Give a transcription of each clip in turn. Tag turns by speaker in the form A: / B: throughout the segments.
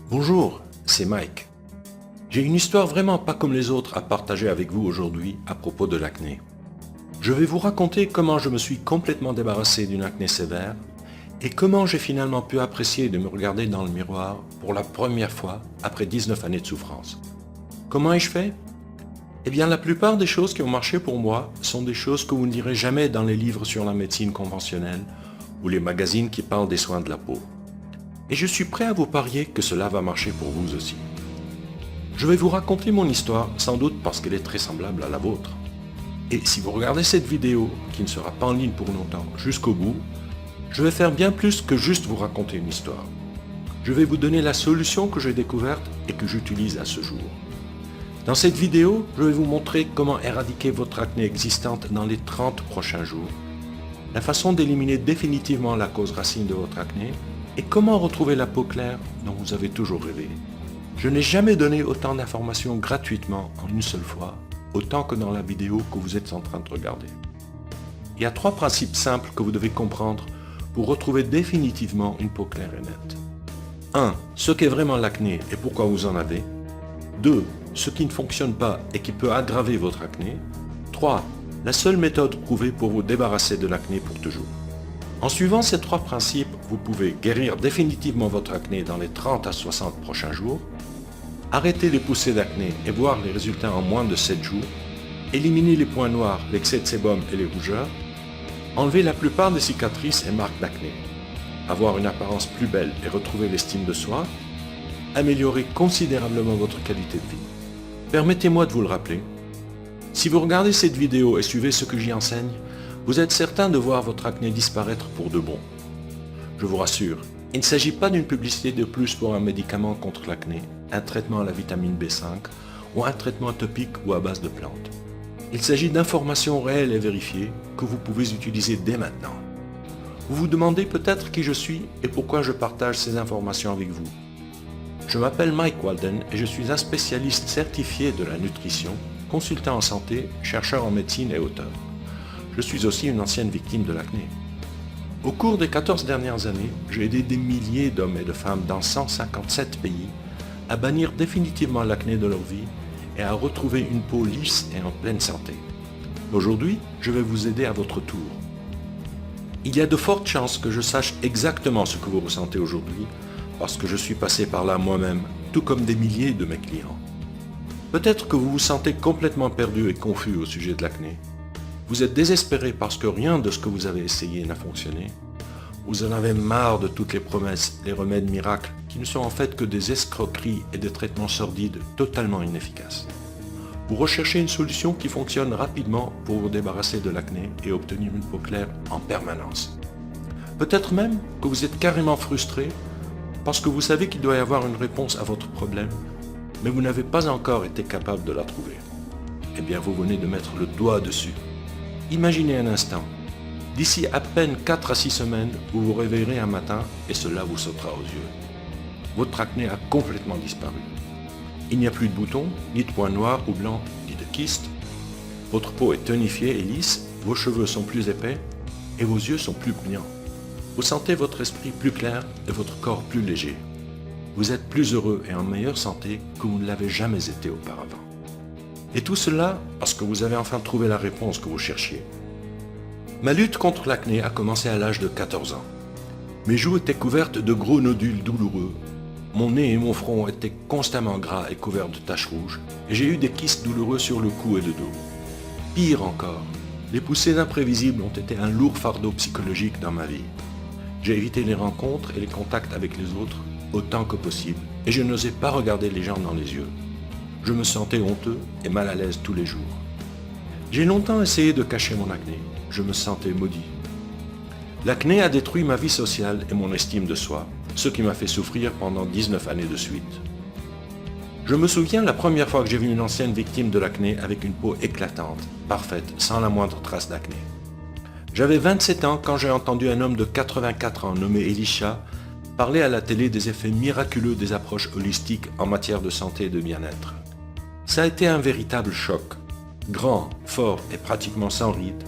A: Bonjour, c'est Mike. J'ai une histoire vraiment pas comme les autres à partager avec vous aujourd'hui à propos de l'acné. Je vais vous raconter comment je me suis complètement débarrassé d'une acné sévère et comment j'ai finalement pu apprécier de me regarder dans le miroir pour la première fois après 19 années de souffrance. Comment ai-je fait? Eh bien, la plupart des choses qui ont marché pour moi sont des choses que vous ne lirez jamais dans les livres sur la médecine conventionnelle ou les magazines qui parlent des soins de la peau. Et je suis prêt à vous parier que cela va marcher pour vous aussi. Je vais vous raconter mon histoire, sans doute parce qu'elle est très semblable à la vôtre. Et si vous regardez cette vidéo, qui ne sera pas en ligne pour longtemps, jusqu'au bout, je vais faire bien plus que juste vous raconter une histoire. Je vais vous donner la solution que j'ai découverte et que j'utilise à ce jour. Dans cette vidéo, je vais vous montrer comment éradiquer votre acné existante dans les 30 prochains jours, la façon d'éliminer définitivement la cause racine de votre acné et comment retrouver la peau claire dont vous avez toujours rêvé. Je n'ai jamais donné autant d'informations gratuitement en une seule fois, autant que dans la vidéo que vous êtes en train de regarder. Il y a 3 principes simples que vous devez comprendre pour retrouver définitivement une peau claire et nette. 1. Ce qu'est vraiment l'acné et pourquoi vous en avez. 2. Ce qui ne fonctionne pas et qui peut aggraver votre acné. 3. La seule méthode prouvée pour vous débarrasser de l'acné pour toujours. En suivant ces 3 principes, vous pouvez guérir définitivement votre acné dans les 30 à 60 prochains jours, arrêter les poussées d'acné et voir les résultats en moins de 7 jours, éliminer les points noirs, l'excès de sébum et les rougeurs, enlever la plupart des cicatrices et marques d'acné, avoir une apparence plus belle et retrouver l'estime de soi, améliorer considérablement votre qualité de vie. Permettez-moi de vous le rappeler. Si vous regardez cette vidéo et suivez ce que j'y enseigne, vous êtes certain de voir votre acné disparaître pour de bon. Je vous rassure, il ne s'agit pas d'une publicité de plus pour un médicament contre l'acné, un traitement à la vitamine B5 ou un traitement topique ou à base de plantes. Il s'agit d'informations réelles et vérifiées que vous pouvez utiliser dès maintenant. Vous vous demandez peut-être qui je suis et pourquoi je partage ces informations avec vous. Je m'appelle Mike Walden et je suis un spécialiste certifié de la nutrition, consultant en santé, chercheur en médecine et auteur. Je suis aussi une ancienne victime de l'acné. Au cours des 14 dernières années, j'ai aidé des milliers d'hommes et de femmes dans 157 pays à bannir définitivement l'acné de leur vie et à retrouver une peau lisse et en pleine santé. Aujourd'hui, je vais vous aider à votre tour. Il y a de fortes chances que je sache exactement ce que vous ressentez aujourd'hui parce que je suis passé par là moi-même, tout comme des milliers de mes clients. Peut-être que vous vous sentez complètement perdu et confus au sujet de l'acné. Vous êtes désespéré parce que rien de ce que vous avez essayé n'a fonctionné. Vous en avez marre de toutes les promesses, les remèdes miracles, qui ne sont en fait que des escroqueries et des traitements sordides totalement inefficaces. Vous recherchez une solution qui fonctionne rapidement pour vous débarrasser de l'acné et obtenir une peau claire en permanence. Peut-être même que vous êtes carrément frustré parce que vous savez qu'il doit y avoir une réponse à votre problème, mais vous n'avez pas encore été capable de la trouver. Eh bien, vous venez de mettre le doigt dessus. Imaginez un instant. D'ici à peine 4 à 6 semaines, vous vous réveillerez un matin et cela vous sautera aux yeux. Votre acné a complètement disparu. Il n'y a plus de boutons, ni de points noirs ou blancs, ni de kystes. Votre peau est tonifiée et lisse, vos cheveux sont plus épais et vos yeux sont plus brillants. Vous sentez votre esprit plus clair et votre corps plus léger. Vous êtes plus heureux et en meilleure santé que vous ne l'avez jamais été auparavant. Et tout cela parce que vous avez enfin trouvé la réponse que vous cherchiez. Ma lutte contre l'acné a commencé à l'âge de 14 ans. Mes joues étaient couvertes de gros nodules douloureux. Mon nez et mon front étaient constamment gras et couverts de taches rouges. Et j'ai eu des kystes douloureux sur le cou et le dos. Pire encore, les poussées imprévisibles ont été un lourd fardeau psychologique dans ma vie. J'ai évité les rencontres et les contacts avec les autres autant que possible. Et je n'osais pas regarder les gens dans les yeux. Je me sentais honteux et mal à l'aise tous les jours. J'ai longtemps essayé de cacher mon acné. Je me sentais maudit. L'acné a détruit ma vie sociale et mon estime de soi, ce qui m'a fait souffrir pendant 19 années de suite. Je me souviens la première fois que j'ai vu une ancienne victime de l'acné avec une peau éclatante, parfaite, sans la moindre trace d'acné. J'avais 27 ans quand j'ai entendu un homme de 84 ans nommé Elisha parler à la télé des effets miraculeux des approches holistiques en matière de santé et de bien-être. Ça a été un véritable choc. Grand, fort et pratiquement sans ride,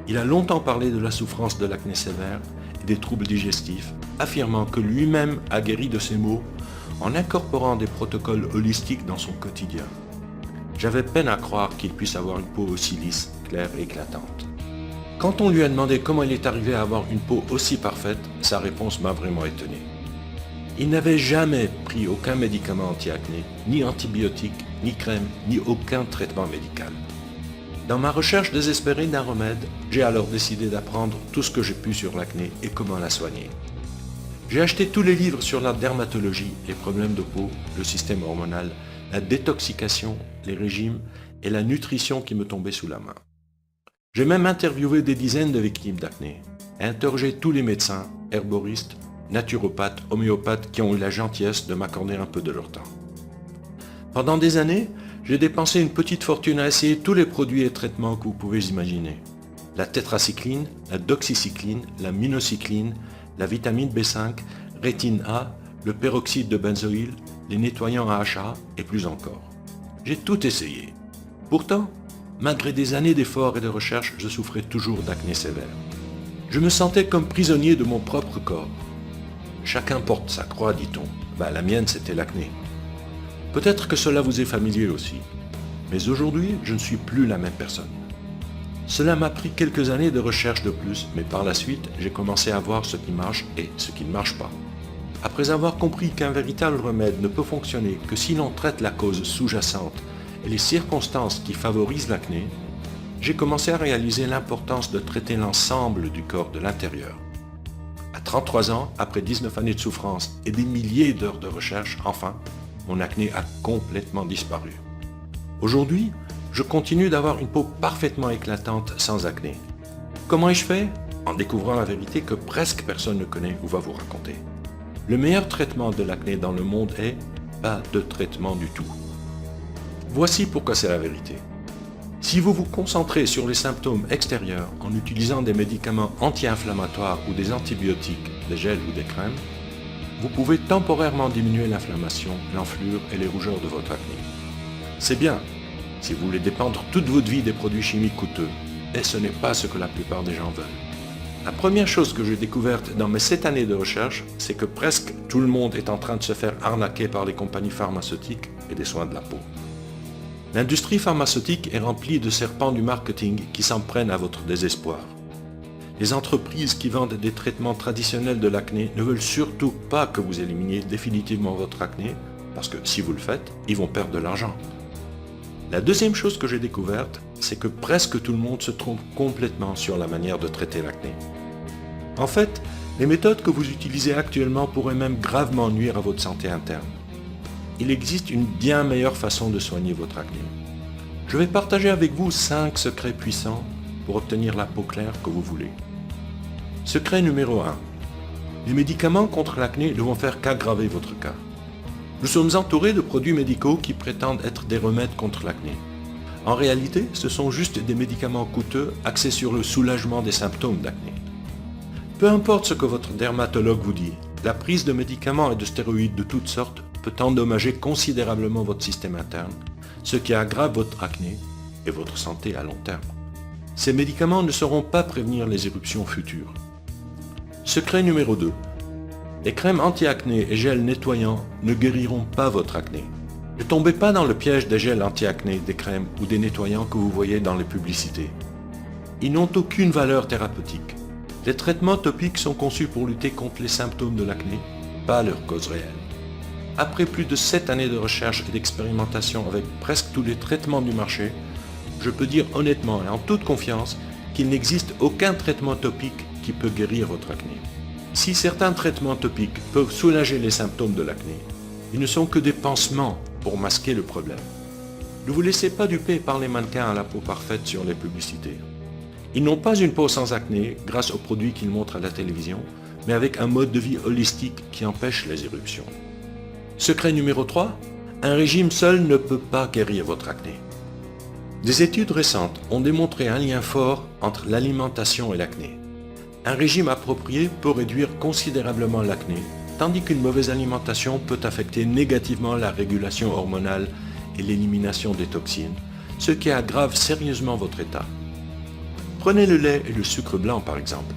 A: il a longtemps parlé de la souffrance de l'acné sévère et des troubles digestifs, affirmant que lui-même a guéri de ces maux en incorporant des protocoles holistiques dans son quotidien. J'avais peine à croire qu'il puisse avoir une peau aussi lisse, claire et éclatante. Quand on lui a demandé comment il est arrivé à avoir une peau aussi parfaite, sa réponse m'a vraiment étonné. Il n'avait jamais pris aucun médicament anti-acné, ni antibiotiques, ni crème, ni aucun traitement médical. Dans ma recherche désespérée d'un remède, j'ai alors décidé d'apprendre tout ce que j'ai pu sur l'acné et comment la soigner. J'ai acheté tous les livres sur la dermatologie, les problèmes de peau, le système hormonal, la détoxication, les régimes et la nutrition qui me tombaient sous la main. J'ai même interviewé des dizaines de victimes d'acné, interrogé tous les médecins, herboristes, naturopathes, homéopathes qui ont eu la gentillesse de m'accorder un peu de leur temps. Pendant des années, j'ai dépensé une petite fortune à essayer tous les produits et traitements que vous pouvez imaginer. La tétracycline, la doxycycline, la minocycline, la vitamine B5, rétine A, le peroxyde de benzoïle, les nettoyants AHA et plus encore. J'ai tout essayé. Pourtant, malgré des années d'efforts et de recherche, je souffrais toujours d'acné sévère. Je me sentais comme prisonnier de mon propre corps. Chacun porte sa croix, dit-on. La mienne, c'était l'acné. Peut-être que cela vous est familier aussi. Mais aujourd'hui, je ne suis plus la même personne. Cela m'a pris quelques années de recherche de plus, mais par la suite, j'ai commencé à voir ce qui marche et ce qui ne marche pas. Après avoir compris qu'un véritable remède ne peut fonctionner que si l'on traite la cause sous-jacente et les circonstances qui favorisent l'acné, j'ai commencé à réaliser l'importance de traiter l'ensemble du corps de l'intérieur. À 33 ans, après 19 années de souffrance et des milliers d'heures de recherche, enfin, mon acné a complètement disparu. Aujourd'hui, je continue d'avoir une peau parfaitement éclatante sans acné. Comment ai-je fait? En découvrant la vérité que presque personne ne connaît ou va vous raconter. Le meilleur traitement de l'acné dans le monde est pas de traitement du tout. Voici pourquoi c'est la vérité. Si vous vous concentrez sur les symptômes extérieurs en utilisant des médicaments anti-inflammatoires ou des antibiotiques, des gels ou des crèmes, vous pouvez temporairement diminuer l'inflammation, l'enflure et les rougeurs de votre acné. C'est bien, si vous voulez dépendre toute votre vie des produits chimiques coûteux, et ce n'est pas ce que la plupart des gens veulent. La première chose que j'ai découverte dans mes 7 années de recherche, c'est que presque tout le monde est en train de se faire arnaquer par les compagnies pharmaceutiques et des soins de la peau. L'industrie pharmaceutique est remplie de serpents du marketing qui s'en prennent à votre désespoir. Les entreprises qui vendent des traitements traditionnels de l'acné ne veulent surtout pas que vous éliminiez définitivement votre acné, parce que si vous le faites, ils vont perdre de l'argent. La deuxième chose que j'ai découverte, c'est que presque tout le monde se trompe complètement sur la manière de traiter l'acné. En fait, les méthodes que vous utilisez actuellement pourraient même gravement nuire à votre santé interne. Il existe une bien meilleure façon de soigner votre acné. Je vais partager avec vous 5 secrets puissants pour obtenir la peau claire que vous voulez. Secret numéro 1. Les médicaments contre l'acné ne vont faire qu'aggraver votre cas. Nous sommes entourés de produits médicaux qui prétendent être des remèdes contre l'acné. En réalité, ce sont juste des médicaments coûteux axés sur le soulagement des symptômes d'acné. Peu importe ce que votre dermatologue vous dit, la prise de médicaments et de stéroïdes de toutes sortes peut endommager considérablement votre système interne, ce qui aggrave votre acné et votre santé à long terme. Ces médicaments ne sauront pas prévenir les éruptions futures. Secret numéro 2. Les crèmes anti-acné et gels nettoyants ne guériront pas votre acné. Ne tombez pas dans le piège des gels anti-acné, des crèmes ou des nettoyants que vous voyez dans les publicités. Ils n'ont aucune valeur thérapeutique. Les traitements topiques sont conçus pour lutter contre les symptômes de l'acné, pas leur cause réelle. Après plus de 7 années de recherche et d'expérimentation avec presque tous les traitements du marché, je peux dire honnêtement et en toute confiance qu'il n'existe aucun traitement topique qui peut guérir votre acné. Si certains traitements topiques peuvent soulager les symptômes de l'acné, ils ne sont que des pansements pour masquer le problème. Ne vous laissez pas duper par les mannequins à la peau parfaite sur les publicités. Ils n'ont pas une peau sans acné grâce aux produits qu'ils montrent à la télévision, mais avec un mode de vie holistique qui empêche les éruptions. Secret numéro 3, un régime seul ne peut pas guérir votre acné. Des études récentes ont démontré un lien fort entre l'alimentation et l'acné. Un régime approprié peut réduire considérablement l'acné, tandis qu'une mauvaise alimentation peut affecter négativement la régulation hormonale et l'élimination des toxines, ce qui aggrave sérieusement votre état. Prenez le lait et le sucre blanc par exemple.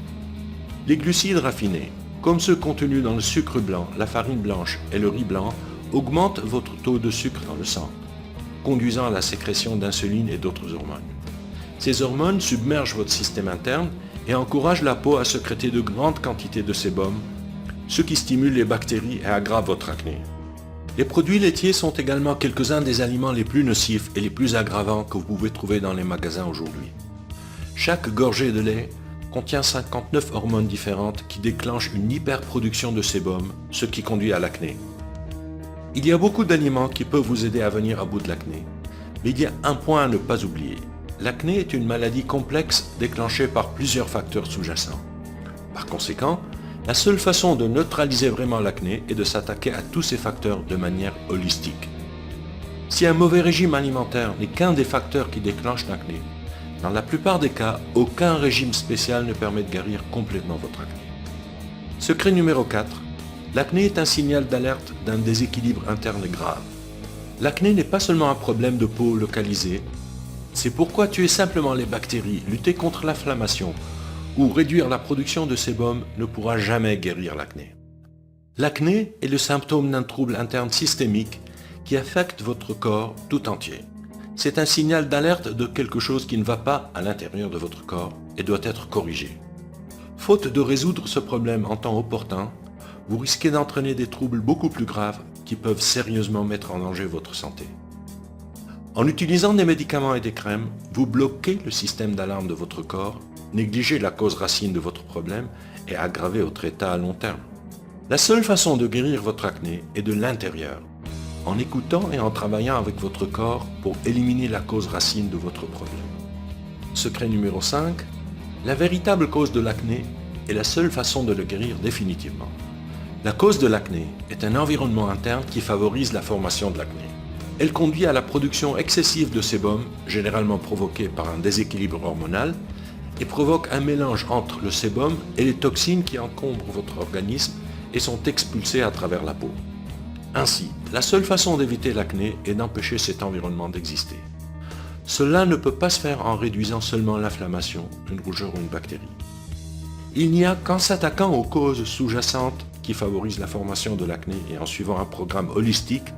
A: Les glucides raffinés, comme ceux contenus dans le sucre blanc, la farine blanche et le riz blanc, augmente votre taux de sucre dans le sang, conduisant à la sécrétion d'insuline et d'autres hormones. Ces hormones submergent votre système interne et encouragent la peau à sécréter de grandes quantités de sébum, ce qui stimule les bactéries et aggrave votre acné. Les produits laitiers sont également quelques-uns des aliments les plus nocifs et les plus aggravants que vous pouvez trouver dans les magasins aujourd'hui. Chaque gorgée de lait contient 59 hormones différentes qui déclenchent une hyperproduction de sébum, ce qui conduit à l'acné. Il y a beaucoup d'aliments qui peuvent vous aider à venir à bout de l'acné, mais il y a un point à ne pas oublier. L'acné est une maladie complexe déclenchée par plusieurs facteurs sous-jacents. Par conséquent, la seule façon de neutraliser vraiment l'acné est de s'attaquer à tous ces facteurs de manière holistique. Si un mauvais régime alimentaire n'est qu'un des facteurs qui déclenchent l'acné, dans la plupart des cas, aucun régime spécial ne permet de guérir complètement votre acné. Secret numéro 4. L'acné est un signal d'alerte d'un déséquilibre interne grave. L'acné n'est pas seulement un problème de peau localisé, c'est pourquoi tuer simplement les bactéries, lutter contre l'inflammation ou réduire la production de sébum ne pourra jamais guérir l'acné. L'acné est le symptôme d'un trouble interne systémique qui affecte votre corps tout entier. C'est un signal d'alerte de quelque chose qui ne va pas à l'intérieur de votre corps et doit être corrigé. Faute de résoudre ce problème en temps opportun, vous risquez d'entraîner des troubles beaucoup plus graves qui peuvent sérieusement mettre en danger votre santé. En utilisant des médicaments et des crèmes, vous bloquez le système d'alarme de votre corps, négligez la cause racine de votre problème et aggravez votre état à long terme. La seule façon de guérir votre acné est de l'intérieur, en écoutant et en travaillant avec votre corps pour éliminer la cause racine de votre problème. Secret numéro 5. La véritable cause de l'acné est la seule façon de le guérir définitivement. La cause de l'acné est un environnement interne qui favorise la formation de l'acné. Elle conduit à la production excessive de sébum, généralement provoquée par un déséquilibre hormonal, et provoque un mélange entre le sébum et les toxines qui encombrent votre organisme et sont expulsées à travers la peau. Ainsi, la seule façon d'éviter l'acné est d'empêcher cet environnement d'exister. Cela ne peut pas se faire en réduisant seulement l'inflammation, une rougeur ou une bactérie. Il n'y a qu'en s'attaquant aux causes sous-jacentes qui favorisent la formation de l'acné et en suivant un programme holistique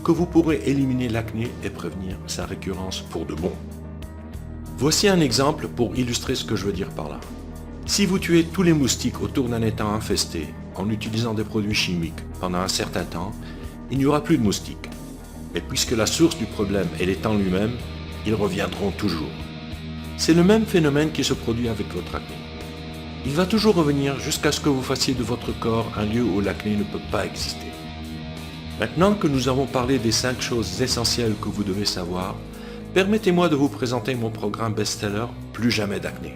A: que vous pourrez éliminer l'acné et prévenir sa récurrence pour de bon. Voici un exemple pour illustrer ce que je veux dire par là. Si vous tuez tous les moustiques autour d'un étang infesté en utilisant des produits chimiques pendant un certain temps, il n'y aura plus de moustiques. Mais puisque la source du problème est l'étang lui-même, ils reviendront toujours. C'est le même phénomène qui se produit avec votre acné. Il va toujours revenir jusqu'à ce que vous fassiez de votre corps un lieu où l'acné ne peut pas exister. Maintenant que nous avons parlé des 5 choses essentielles que vous devez savoir, permettez-moi de vous présenter mon programme best-seller Plus jamais d'acné.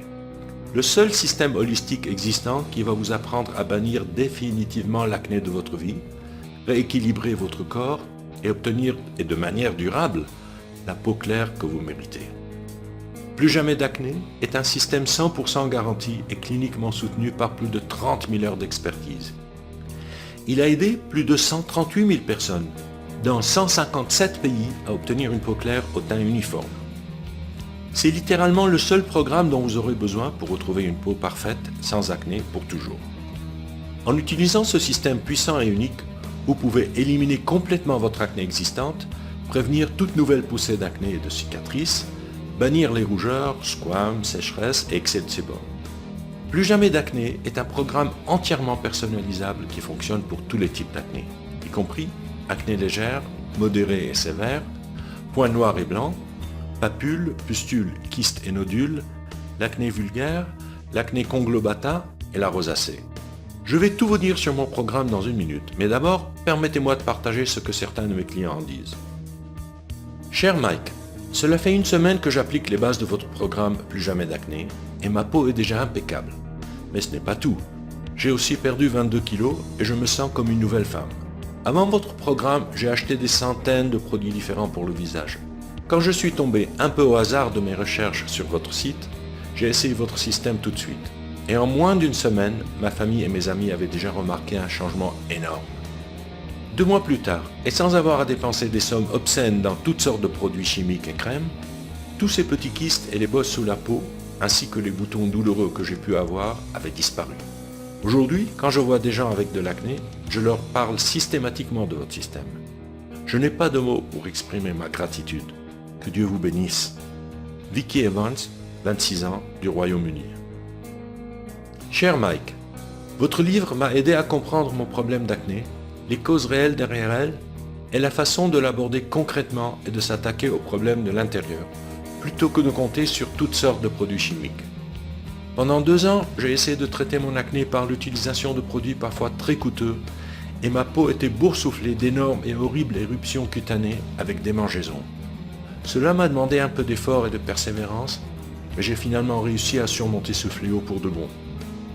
A: Le seul système holistique existant qui va vous apprendre à bannir définitivement l'acné de votre vie, rééquilibrer votre corps et obtenir, et de manière durable, la peau claire que vous méritez. Plus jamais d'acné est un système 100% garanti et cliniquement soutenu par plus de 30 000 heures d'expertise. Il a aidé plus de 138 000 personnes dans 157 pays à obtenir une peau claire au teint uniforme. C'est littéralement le seul programme dont vous aurez besoin pour retrouver une peau parfaite, sans acné, pour toujours. En utilisant ce système puissant et unique, vous pouvez éliminer complètement votre acné existante, prévenir toute nouvelle poussée d'acné et de cicatrices, bannir les rougeurs, squames, sécheresse et excès de sébum. Plus jamais d'acné est un programme entièrement personnalisable qui fonctionne pour tous les types d'acné, y compris acné légère, modérée et sévère, points noirs et blancs, papules, pustules, kystes et nodules, l'acné vulgaire, l'acné conglobata et la rosacée. Je vais tout vous dire sur mon programme dans une minute, mais d'abord, permettez-moi de partager ce que certains de mes clients en disent. Cher Mike, cela fait 1 semaine que j'applique les bases de votre programme Plus jamais d'acné et ma peau est déjà impeccable. Mais ce n'est pas tout. J'ai aussi perdu 22 kilos et je me sens comme une nouvelle femme. Avant votre programme, j'ai acheté des centaines de produits différents pour le visage. Quand je suis tombé un peu au hasard de mes recherches sur votre site, j'ai essayé votre système tout de suite. Et en moins d'1 semaine, ma famille et mes amis avaient déjà remarqué un changement énorme. 2 mois plus tard, et sans avoir à dépenser des sommes obscènes dans toutes sortes de produits chimiques et crèmes, tous ces petits kystes et les bosses sous la peau, ainsi que les boutons douloureux que j'ai pu avoir, avaient disparu. Aujourd'hui, quand je vois des gens avec de l'acné, je leur parle systématiquement de votre système. Je n'ai pas de mots pour exprimer ma gratitude. Que Dieu vous bénisse. Vicky Evans, 26 ans, du Royaume-Uni. Cher Mike, votre livre m'a aidé à comprendre mon problème d'acné, les causes réelles derrière elle et la façon de l'aborder concrètement et de s'attaquer aux problèmes de l'intérieur, plutôt que de compter sur toutes sortes de produits chimiques. Pendant 2 ans, j'ai essayé de traiter mon acné par l'utilisation de produits parfois très coûteux et ma peau était boursouflée d'énormes et horribles éruptions cutanées avec démangeaisons. Cela m'a demandé un peu d'effort et de persévérance, mais j'ai finalement réussi à surmonter ce fléau pour de bon.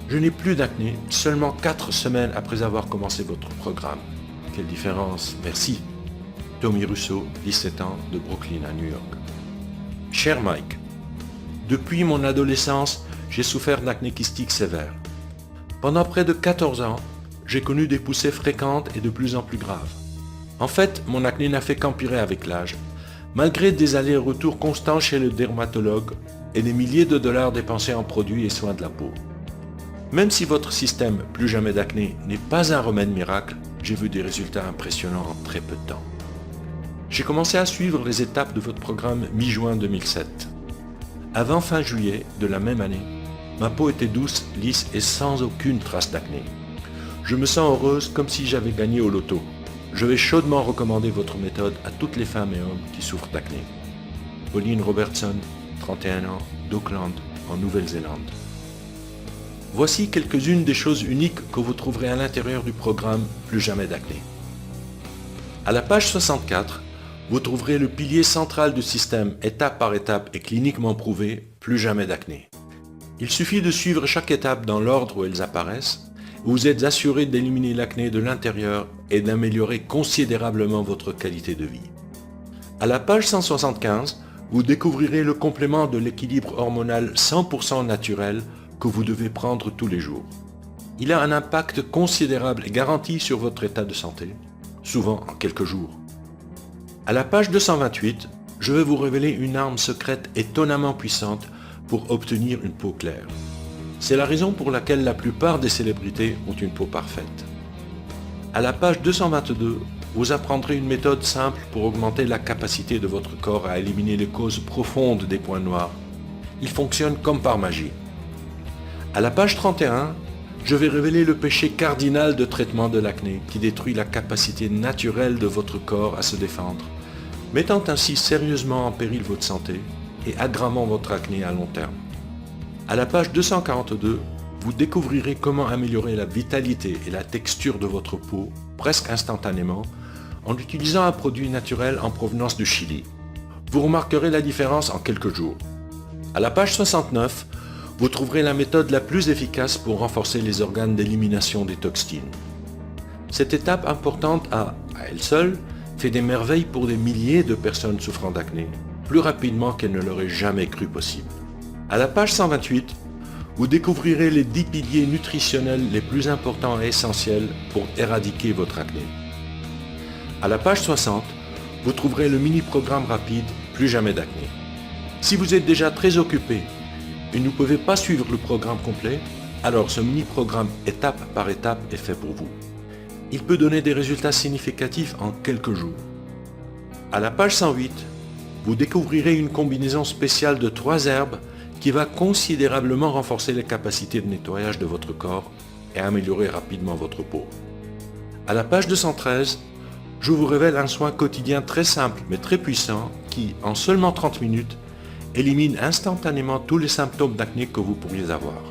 A: Je n'ai plus d'acné, seulement 4 semaines après avoir commencé votre programme. Quelle différence, merci. Tommy Russo, 17 ans, de Brooklyn à New York. Cher Mike, depuis mon adolescence, j'ai souffert d'acné kystique sévère. Pendant près de 14 ans, j'ai connu des poussées fréquentes et de plus en plus graves. En fait, mon acné n'a fait qu'empirer avec l'âge, malgré des allers-retours constants chez le dermatologue et des milliers de dollars dépensés en produits et soins de la peau. Même si votre système Plus jamais d'acné n'est pas un remède miracle, j'ai vu des résultats impressionnants en très peu de temps. J'ai commencé à suivre les étapes de votre programme mi-juin 2007. Avant fin juillet de la même année, ma peau était douce, lisse et sans aucune trace d'acné. Je me sens heureuse comme si j'avais gagné au loto. Je vais chaudement recommander votre méthode à toutes les femmes et hommes qui souffrent d'acné. Pauline Robertson, 31 ans, d'Auckland, en Nouvelle-Zélande. Voici quelques-unes des choses uniques que vous trouverez à l'intérieur du programme Plus jamais d'acné. À la page 64, vous trouverez le pilier central du système étape par étape et cliniquement prouvé Plus jamais d'acné. Il suffit de suivre chaque étape dans l'ordre où elles apparaissent. Vous êtes assuré d'éliminer l'acné de l'intérieur et d'améliorer considérablement votre qualité de vie. À la page 175, vous découvrirez le complément de l'équilibre hormonal 100% naturel que vous devez prendre tous les jours. Il a un impact considérable et garanti sur votre état de santé, souvent en quelques jours. À la page 228, je vais vous révéler une arme secrète étonnamment puissante pour obtenir une peau claire. C'est la raison pour laquelle la plupart des célébrités ont une peau parfaite. À la page 222, vous apprendrez une méthode simple pour augmenter la capacité de votre corps à éliminer les causes profondes des points noirs. Il fonctionne comme par magie. À la page 31, je vais révéler le péché cardinal de traitement de l'acné qui détruit la capacité naturelle de votre corps à se défendre, mettant ainsi sérieusement en péril votre santé et aggravant votre acné à long terme. À la page 242, vous découvrirez comment améliorer la vitalité et la texture de votre peau presque instantanément en utilisant un produit naturel en provenance du Chili. Vous remarquerez la différence en quelques jours. À la page 69, vous trouverez la méthode la plus efficace pour renforcer les organes d'élimination des toxines. Cette étape importante a, à elle seule, fait des merveilles pour des milliers de personnes souffrant d'acné, plus rapidement qu'elles ne l'auraient jamais cru possible. À la page 128, vous découvrirez les 10 piliers nutritionnels les plus importants et essentiels pour éradiquer votre acné. À la page 60, vous trouverez le mini-programme rapide Plus jamais d'acné. Si vous êtes déjà très occupé et ne pouvez pas suivre le programme complet, alors ce mini-programme étape par étape est fait pour vous. Il peut donner des résultats significatifs en quelques jours. À la page 108, vous découvrirez une combinaison spéciale de 3 herbes qui va considérablement renforcer les capacités de nettoyage de votre corps et améliorer rapidement votre peau. À la page 213, je vous révèle un soin quotidien très simple mais très puissant qui, en seulement 30 minutes, élimine instantanément tous les symptômes d'acné que vous pourriez avoir.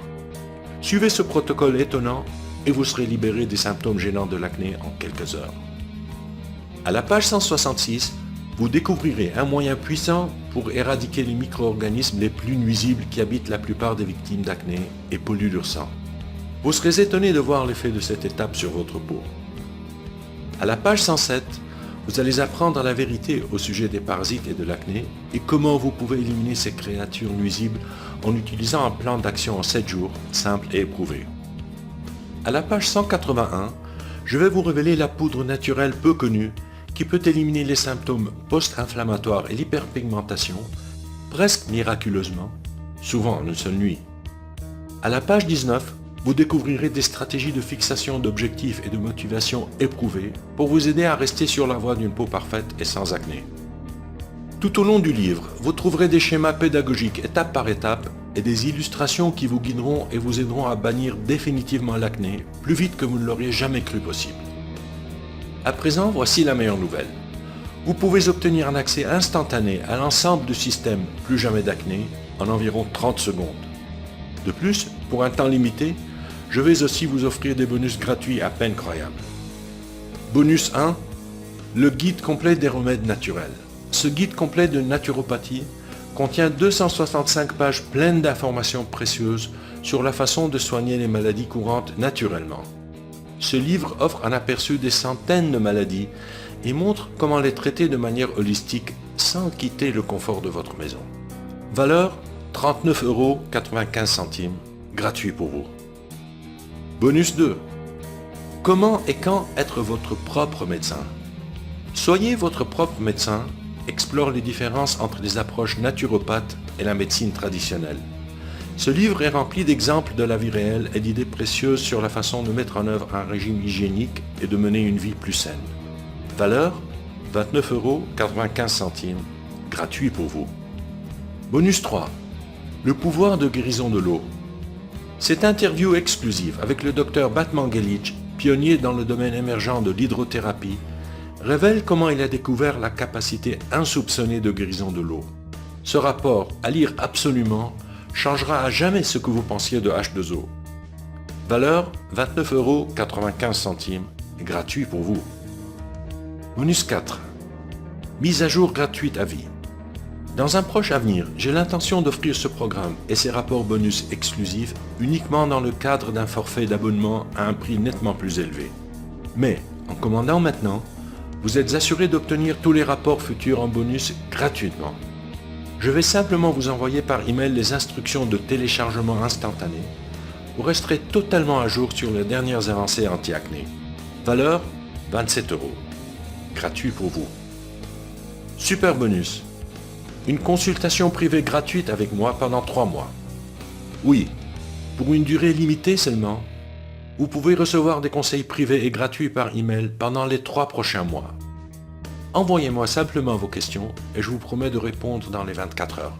A: Suivez ce protocole étonnant et vous serez libéré des symptômes gênants de l'acné en quelques heures. À la page 166, vous découvrirez un moyen puissant pour éradiquer les micro-organismes les plus nuisibles qui habitent la plupart des victimes d'acné et polluent leur sang. Vous serez étonné de voir l'effet de cette étape sur votre peau. À la page 107, vous allez apprendre la vérité au sujet des parasites et de l'acné et comment vous pouvez éliminer ces créatures nuisibles en utilisant un plan d'action en 7 jours, simple et éprouvé. À la page 181, je vais vous révéler la poudre naturelle peu connue qui peut éliminer les symptômes post-inflammatoires et l'hyperpigmentation, presque miraculeusement, souvent en une seule nuit. À la page 19, vous découvrirez des stratégies de fixation d'objectifs et de motivation éprouvées pour vous aider à rester sur la voie d'une peau parfaite et sans acné. Tout au long du livre, vous trouverez des schémas pédagogiques étape par étape et des illustrations qui vous guideront et vous aideront à bannir définitivement l'acné plus vite que vous ne l'auriez jamais cru possible. À présent, voici la meilleure nouvelle. Vous pouvez obtenir un accès instantané à l'ensemble du système Plus jamais d'acné en environ 30 secondes. De plus, pour un temps limité, je vais aussi vous offrir des bonus gratuits à peine croyables. Bonus 1, le guide complet des remèdes naturels. Ce guide complet de naturopathie contient 265 pages pleines d'informations précieuses sur la façon de soigner les maladies courantes naturellement. Ce livre offre un aperçu des centaines de maladies et montre comment les traiter de manière holistique sans quitter le confort de votre maison. Valeur 39,95 €, gratuit pour vous. Bonus 2. Comment et quand être votre propre médecin? Soyez votre propre médecin, explore les différences entre les approches naturopathes et la médecine traditionnelle. Ce livre est rempli d'exemples de la vie réelle et d'idées précieuses sur la façon de mettre en œuvre un régime hygiénique et de mener une vie plus saine. Valeur 29,95 €, gratuit pour vous. Bonus 3. Le pouvoir de guérison de l'eau. Cette interview exclusive avec le Dr Batmanghelidj, pionnier dans le domaine émergent de l'hydrothérapie, révèle comment il a découvert la capacité insoupçonnée de guérison de l'eau. Ce rapport, à lire absolument, changera à jamais ce que vous pensiez de H2O. Valeur 29,95 €, gratuit pour vous. Bonus 4. Mise à jour gratuite à vie. Dans un proche avenir, j'ai l'intention d'offrir ce programme et ses rapports bonus exclusifs uniquement dans le cadre d'un forfait d'abonnement à un prix nettement plus élevé. Mais, en commandant maintenant, vous êtes assuré d'obtenir tous les rapports futurs en bonus gratuitement. Je vais simplement vous envoyer par email les instructions de téléchargement instantané. Vous resterez totalement à jour sur les dernières avancées anti-acné. Valeur 27 €. Gratuit pour vous. Super bonus. Une consultation privée gratuite avec moi pendant 3 mois. Oui, pour une durée limitée seulement, vous pouvez recevoir des conseils privés et gratuits par email pendant les 3 prochains mois. Envoyez-moi simplement vos questions et je vous promets de répondre dans les 24 heures.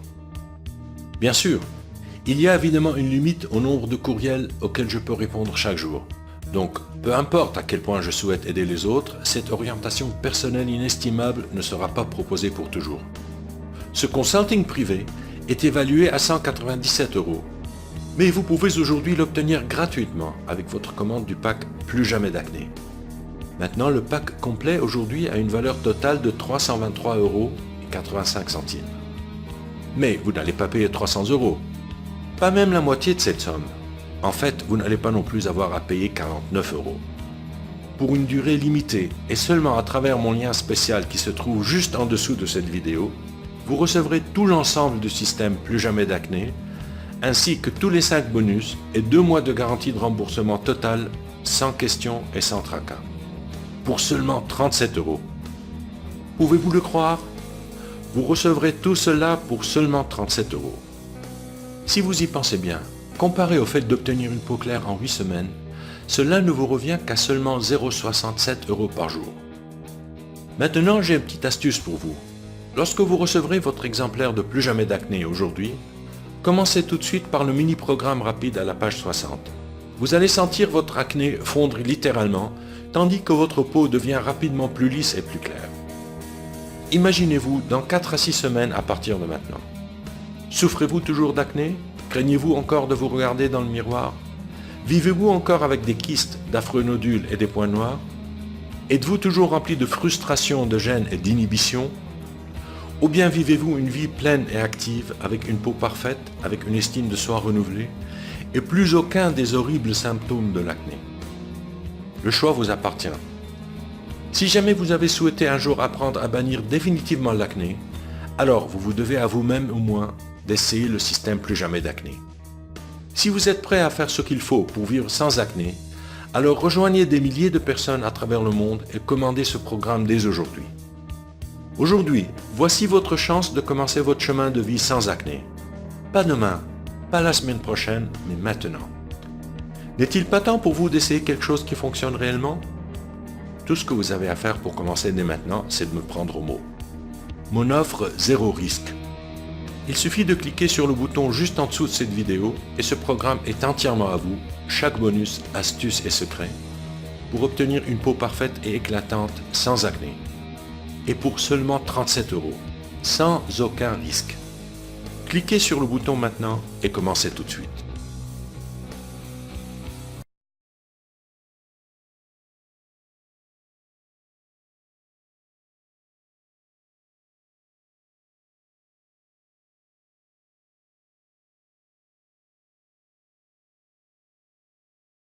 A: Bien sûr, il y a évidemment une limite au nombre de courriels auxquels je peux répondre chaque jour. Donc, peu importe à quel point je souhaite aider les autres, cette orientation personnelle inestimable ne sera pas proposée pour toujours. Ce consulting privé est évalué à 197 €. Mais vous pouvez aujourd'hui l'obtenir gratuitement avec votre commande du pack Plus jamais d'acné. Maintenant, le pack complet aujourd'hui a une valeur totale de 323,85 €. Mais vous n'allez pas payer 300 €. Pas même la moitié de cette somme. En fait, vous n'allez pas non plus avoir à payer 49 €. Pour une durée limitée et seulement à travers mon lien spécial qui se trouve juste en dessous de cette vidéo, vous recevrez tout l'ensemble du système Plus jamais d'acné, ainsi que tous les 5 bonus et 2 mois de garantie de remboursement total, sans question et sans tracas. Pour seulement 37 €. Pouvez-vous le croire? Vous recevrez tout cela pour seulement 37 €. Si vous y pensez bien, comparé au fait d'obtenir une peau claire en 8 semaines, cela ne vous revient qu'à seulement 0,67 € par jour. Maintenant, j'ai une petite astuce pour vous. Lorsque vous recevrez votre exemplaire de Plus jamais d'acné aujourd'hui, commencez tout de suite par le mini-programme rapide à la page 60. Vous allez sentir votre acné fondre littéralement, tandis que votre peau devient rapidement plus lisse et plus claire. Imaginez-vous dans 4 à 6 semaines à partir de maintenant. Souffrez-vous toujours d'acné? Craignez-vous encore de vous regarder dans le miroir? Vivez-vous encore avec des kystes, d'affreux nodules et des points noirs? Êtes-vous toujours rempli de frustration, de gêne et d'inhibition? Ou bien vivez-vous une vie pleine et active, avec une peau parfaite, avec une estime de soi renouvelée, et plus aucun des horribles symptômes de l'acné? Le choix vous appartient. Si jamais vous avez souhaité un jour apprendre à bannir définitivement l'acné, alors vous vous devez à vous-même au moins d'essayer le système Plus jamais d'acné. Si vous êtes prêt à faire ce qu'il faut pour vivre sans acné, alors rejoignez des milliers de personnes à travers le monde et commandez ce programme dès aujourd'hui. Aujourd'hui, voici votre chance de commencer votre chemin de vie sans acné. Pas demain, pas la semaine prochaine, mais maintenant. N'est-il pas temps pour vous d'essayer quelque chose qui fonctionne réellement? Tout ce que vous avez à faire pour commencer dès maintenant, c'est de me prendre au mot. Mon offre zéro risque. Il suffit de cliquer sur le bouton juste en dessous de cette vidéo et ce programme est entièrement à vous, chaque bonus, astuce et secret, pour obtenir une peau parfaite et éclatante sans acné. Et pour seulement 37 €, sans aucun risque. Cliquez sur le bouton maintenant et commencez tout de suite.